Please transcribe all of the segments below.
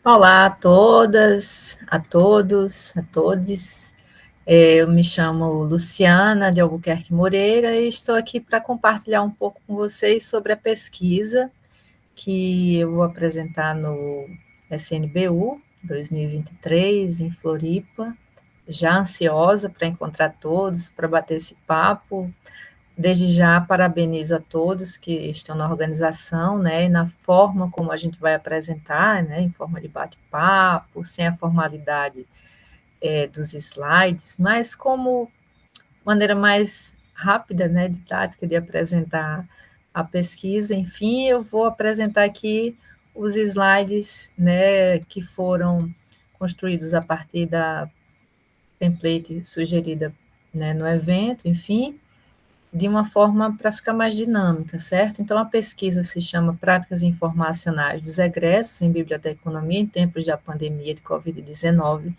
Olá a todas, a todos, a todes. Eu me chamo Luciana de Albuquerque Moreira e estou aqui para compartilhar um pouco com vocês sobre a pesquisa que eu vou apresentar no SNBU 2023 em Floripa. Já ansiosa para encontrar todos, para bater esse papo. Desde já, parabenizo a todos que estão na organização, né, e na forma como a gente vai apresentar, né, em forma de bate-papo, sem a formalidade dos slides, mas como maneira mais rápida, né, didática de apresentar a pesquisa. Enfim, eu vou apresentar aqui os slides, né, que foram construídos a partir da template sugerida, né, no evento, enfim, de uma forma para ficar mais dinâmica, certo? Então, a pesquisa se chama Práticas Informacionais dos Egressos em Biblioteconomia em Tempos da Pandemia de Covid-19.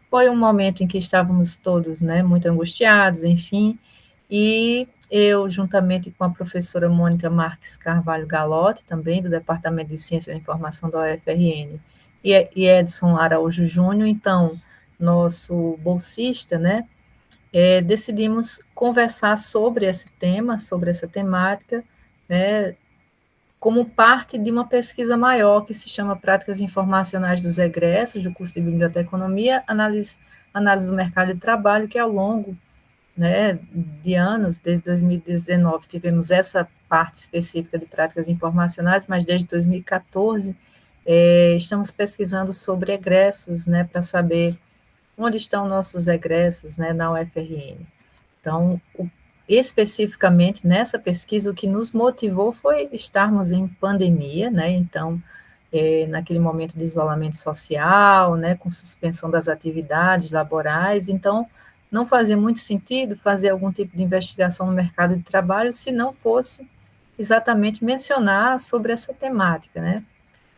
Foi um momento em que estávamos todos, né, muito angustiados, enfim, e eu, juntamente com a professora Mônica Marques Carvalho Galotti, também do Departamento de Ciência da Informação da UFRN, e Edson Araújo Júnior, então, nosso bolsista, né, decidimos conversar sobre esse tema, sobre essa temática, né, como parte de uma pesquisa maior que se chama Práticas Informacionais dos Egressos do curso de Biblioteconomia, análise do mercado de trabalho, que ao longo, né, de anos, desde 2019 tivemos essa parte específica de práticas informacionais, mas desde 2014 estamos pesquisando sobre egressos, né, para saber onde estão nossos egressos, né, na UFRN. Então, especificamente nessa pesquisa, o que nos motivou foi estarmos em pandemia, né? Então, naquele momento de isolamento social, né, com suspensão das atividades laborais, então não fazia muito sentido fazer algum tipo de investigação no mercado de trabalho se não fosse exatamente mencionar sobre essa temática, né?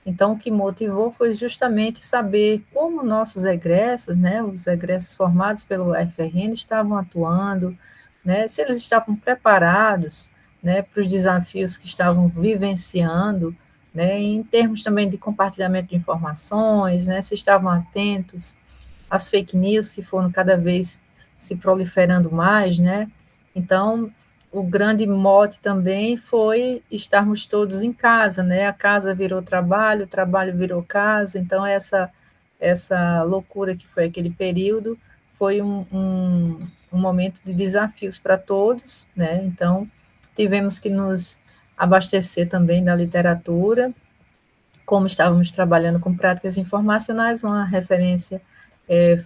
Então, o que motivou foi justamente saber como nossos egressos, né, os egressos formados pelo UFRN estavam atuando, né, se eles estavam preparados, né, para os desafios que estavam vivenciando, né, em termos também de compartilhamento de informações, né, se estavam atentos às fake news que foram cada vez se proliferando mais, né. Então, o grande mote também foi estarmos todos em casa, né? A casa virou trabalho, o trabalho virou casa, então essa loucura que foi aquele período foi um momento de desafios para todos, né? Então tivemos que nos abastecer também da literatura, como estávamos trabalhando com práticas informacionais, uma referência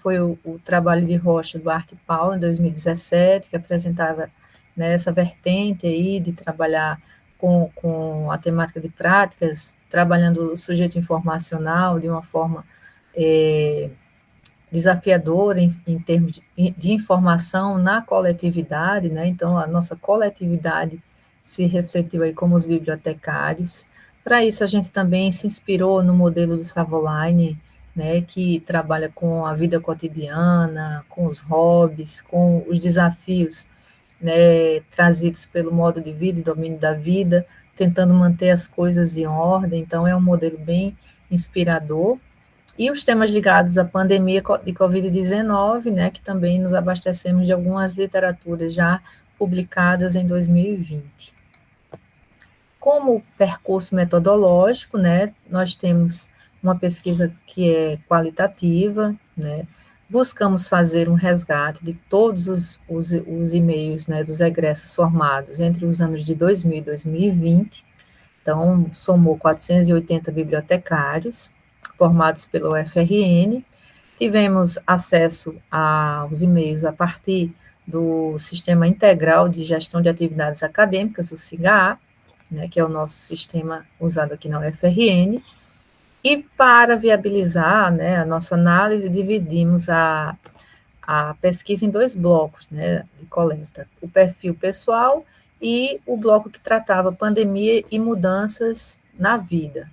foi o trabalho de Rocha do Arte Paulo, em 2017, que apresentava, né, essa vertente aí de trabalhar com a temática de práticas, trabalhando o sujeito informacional de uma forma desafiadora em termos de informação na coletividade, né? Então, a nossa coletividade se refletiu aí como os bibliotecários. Para isso, a gente também se inspirou no modelo do Savoline, né, que trabalha com a vida cotidiana, com os hobbies, com os desafios, né, trazidos pelo modo de vida e domínio da vida, tentando manter as coisas em ordem. Então, é um modelo bem inspirador. E os temas ligados à pandemia de Covid-19, né, que também nos abastecemos de algumas literaturas já publicadas em 2020. Como percurso metodológico, né, nós temos uma pesquisa que é qualitativa, né, buscamos fazer um resgate de todos os e-mails, né, dos egressos formados entre os anos de 2000 e 2020, então somou 480 bibliotecários formados pelo UFRN, tivemos acesso aos e-mails a partir do Sistema Integral de Gestão de Atividades Acadêmicas, o SIGA, né, que é o nosso sistema usado aqui na UFRN, e para viabilizar, né, a nossa análise, dividimos a pesquisa em dois blocos, né, de coleta, o perfil pessoal e o bloco que tratava pandemia e mudanças na vida.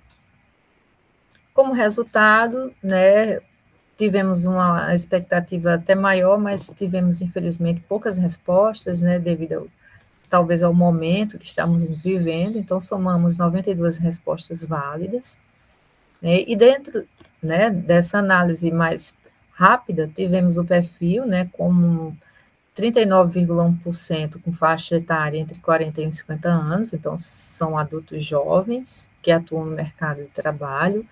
Como resultado, né, tivemos uma expectativa até maior, mas tivemos, infelizmente, poucas respostas, né, devido talvez ao momento que estamos vivendo, então somamos 92 respostas válidas, né? E dentro, né, dessa análise mais rápida, tivemos o perfil, né, como 39,1% com faixa etária entre 41 e 50 anos, então são adultos jovens que atuam no mercado de trabalho,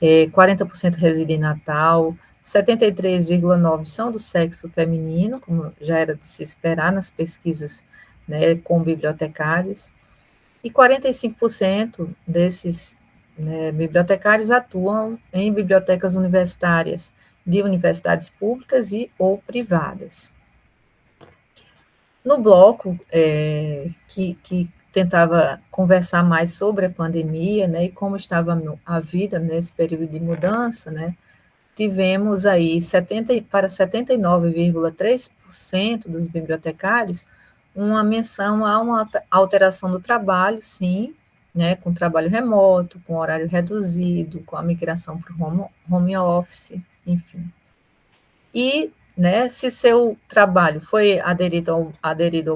40% residem em Natal, 73,9% são do sexo feminino, como já era de se esperar nas pesquisas, né, com bibliotecários, e 45% desses, né, bibliotecários atuam em bibliotecas universitárias, de universidades públicas e ou privadas. No bloco, que tentava conversar mais sobre a pandemia, né, e como estava a vida nesse período de mudança, né, tivemos aí 79,3% dos bibliotecários uma menção a uma alteração do trabalho, sim, né, com trabalho remoto, com horário reduzido, com a migração para o home office, enfim. E, né, se seu trabalho foi aderido ao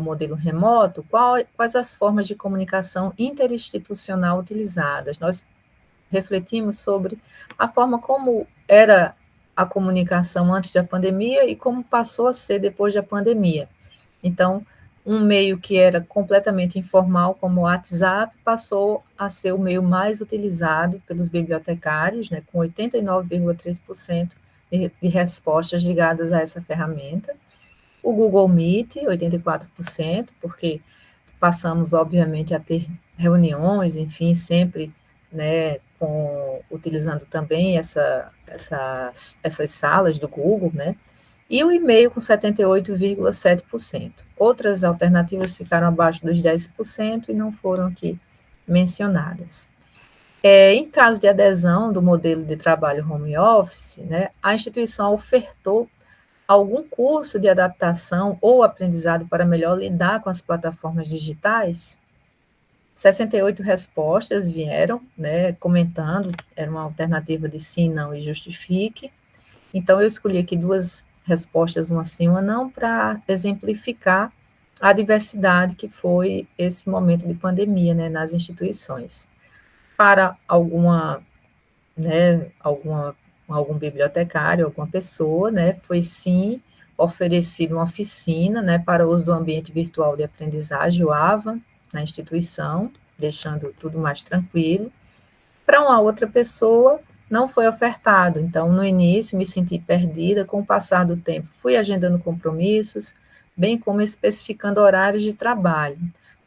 modelo remoto, quais as formas de comunicação interinstitucional utilizadas? Nós refletimos sobre a forma como era a comunicação antes da pandemia e como passou a ser depois da pandemia. Então, um meio que era completamente informal, como o WhatsApp, passou a ser o meio mais utilizado pelos bibliotecários, né, com 89,3% de respostas ligadas a essa ferramenta. O Google Meet, 84%, porque passamos, obviamente, a ter reuniões, enfim, sempre, né, utilizando também essas salas do Google, né, e o e-mail com 78,7%. Outras alternativas ficaram abaixo dos 10% e não foram aqui mencionadas. Em caso de adesão do modelo de trabalho home office, né, a instituição ofertou algum curso de adaptação ou aprendizado para melhor lidar com as plataformas digitais? 68 respostas vieram, né, comentando, era uma alternativa de sim, não e justifique. Então, eu escolhi aqui duas respostas, uma sim, uma não, para exemplificar a diversidade que foi esse momento de pandemia, né, nas instituições. Para algum bibliotecário, alguma pessoa, né, foi sim oferecido uma oficina, né, para uso do ambiente virtual de aprendizagem, o AVA, na instituição, deixando tudo mais tranquilo. Para uma outra pessoa, não foi ofertado. Então, no início, me senti perdida. Com o passar do tempo, fui agendando compromissos, bem como especificando horários de trabalho.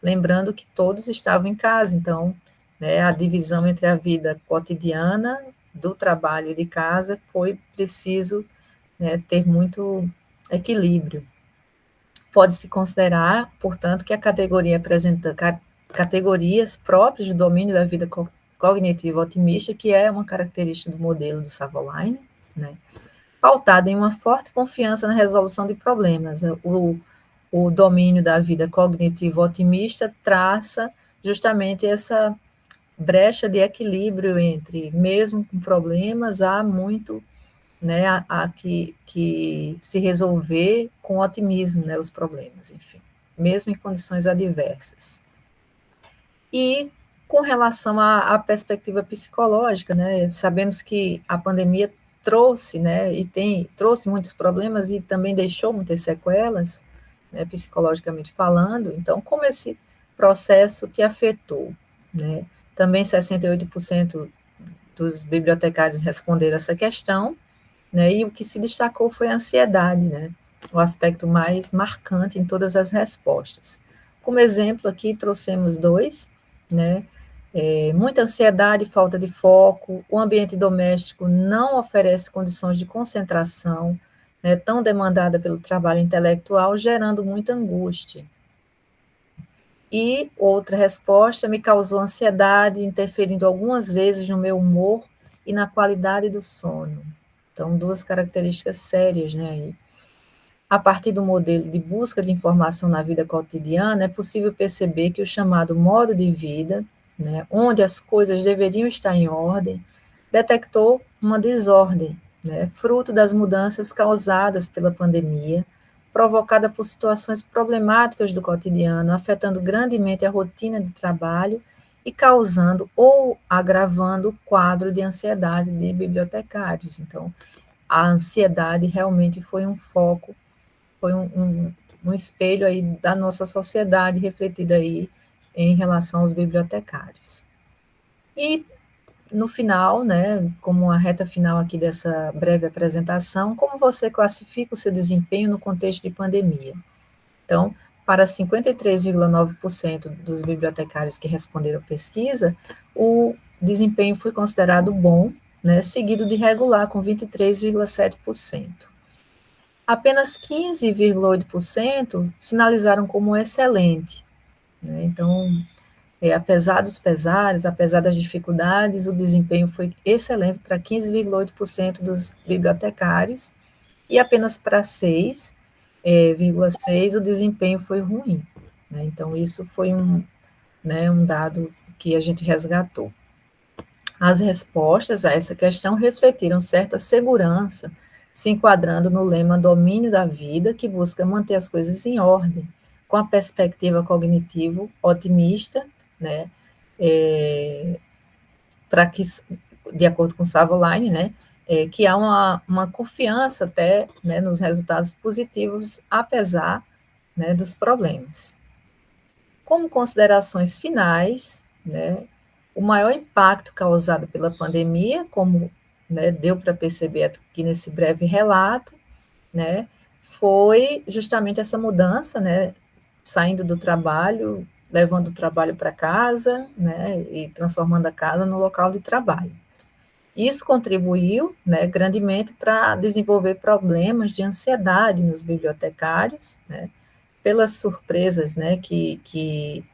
Lembrando que todos estavam em casa, então, né, a divisão entre a vida cotidiana, do trabalho e de casa, foi preciso, né, ter muito equilíbrio. Pode-se considerar, portanto, que a categoria apresenta categorias próprias do domínio da vida cognitiva otimista, que é uma característica do modelo do Savoline, né, pautada em uma forte confiança na resolução de problemas. O domínio da vida cognitiva otimista traça justamente essa brecha de equilíbrio entre, mesmo com problemas, há muito, né, a que se resolver com otimismo, né, os problemas, enfim, mesmo em condições adversas. E com relação à perspectiva psicológica, né, sabemos que a pandemia trouxe, né, trouxe muitos problemas e também deixou muitas sequelas, né, psicologicamente falando. Então, como esse processo te afetou, né? Também 68% dos bibliotecários responderam essa questão, né? E o que se destacou foi a ansiedade, né? O aspecto mais marcante em todas as respostas. Como exemplo aqui trouxemos dois, né? Muita ansiedade, falta de foco, o ambiente doméstico não oferece condições de concentração, né, tão demandada pelo trabalho intelectual, gerando muita angústia. E outra resposta me causou ansiedade, interferindo algumas vezes no meu humor e na qualidade do sono. Então, duas características sérias, né? Aí. A partir do modelo de busca de informação na vida cotidiana, é possível perceber que o chamado modo de vida, né, onde as coisas deveriam estar em ordem, detectou uma desordem, né, fruto das mudanças causadas pela pandemia, provocada por situações problemáticas do cotidiano, afetando grandemente a rotina de trabalho e causando ou agravando o quadro de ansiedade de bibliotecários. Então, a ansiedade realmente foi um foco, foi um espelho aí da nossa sociedade refletida aí em relação aos bibliotecários. E no final, né, como a reta final aqui dessa breve apresentação, como você classifica o seu desempenho no contexto de pandemia? Então, para 53,9% dos bibliotecários que responderam à pesquisa, o desempenho foi considerado bom, né, seguido de regular, com 23,7%. Apenas 15,8% sinalizaram como excelente, né? Então, apesar dos pesares, apesar das dificuldades, o desempenho foi excelente para 15,8% dos bibliotecários e apenas para 6,6% o desempenho foi ruim, né? Então, isso foi um dado que a gente resgatou. As respostas a essa questão refletiram certa segurança, se enquadrando no lema domínio da vida, que busca manter as coisas em ordem, com a perspectiva cognitivo otimista, né, para que, de acordo com Savoline, né, que há uma confiança até, né, nos resultados positivos, apesar, né, dos problemas. Como considerações finais, né, o maior impacto causado pela pandemia, como, né, deu para perceber aqui nesse breve relato, né, foi justamente essa mudança, né, saindo do trabalho, levando o trabalho para casa, né, e transformando a casa no local de trabalho. Isso contribuiu, né, grandemente para desenvolver problemas de ansiedade nos bibliotecários, né, pelas surpresas, né, que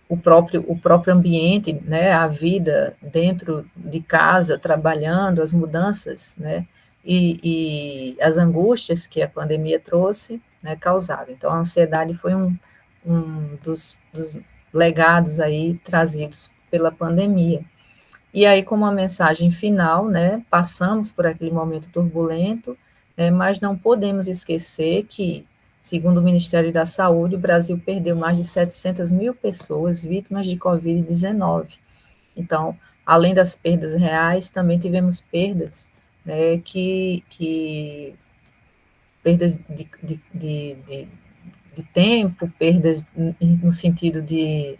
o próprio ambiente, né, a vida dentro de casa, trabalhando, as mudanças, né, e as angústias que a pandemia trouxe, né, causaram. Então, a ansiedade foi um dos legados aí trazidos pela pandemia. E aí, como uma mensagem final, né, passamos por aquele momento turbulento, né, mas não podemos esquecer que, segundo o Ministério da Saúde, o Brasil perdeu mais de 700 mil pessoas vítimas de Covid-19. Então, além das perdas reais, também tivemos perdas, né, perdas de tempo, perdas no sentido de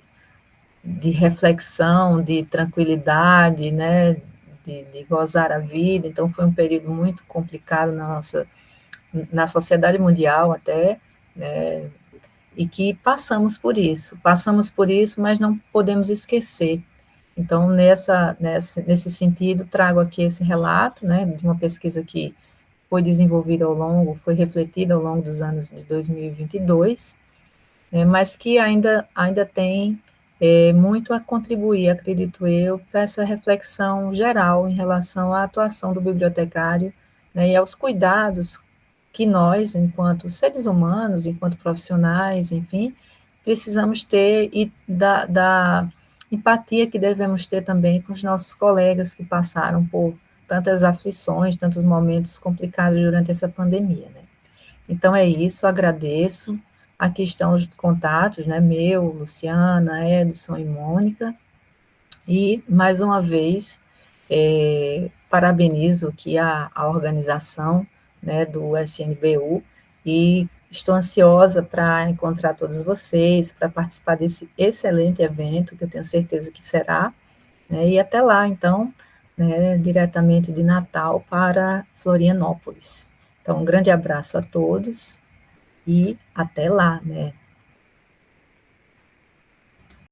reflexão, de tranquilidade, né, de gozar a vida. Então, foi um período muito complicado na sociedade mundial até, né, e que passamos por isso, mas não podemos esquecer. Então, nesse sentido, trago aqui esse relato, né, de uma pesquisa que foi refletida ao longo dos anos de 2022, mas que ainda tem muito a contribuir, acredito eu, para essa reflexão geral em relação à atuação do bibliotecário, né, e aos cuidados que nós, enquanto seres humanos, enquanto profissionais, enfim, precisamos ter e da empatia que devemos ter também com os nossos colegas que passaram por tantas aflições, tantos momentos complicados durante essa pandemia, né? Então é isso, agradeço. Aqui estão os contatos, né, meu, Luciana, Edson e Mônica. E, mais uma vez, parabenizo aqui a organização, né, do SNBU e estou ansiosa para encontrar todos vocês, para participar desse excelente evento, que eu tenho certeza que será, né, e até lá, então, né, diretamente de Natal para Florianópolis. Então, um grande abraço a todos e até lá, né?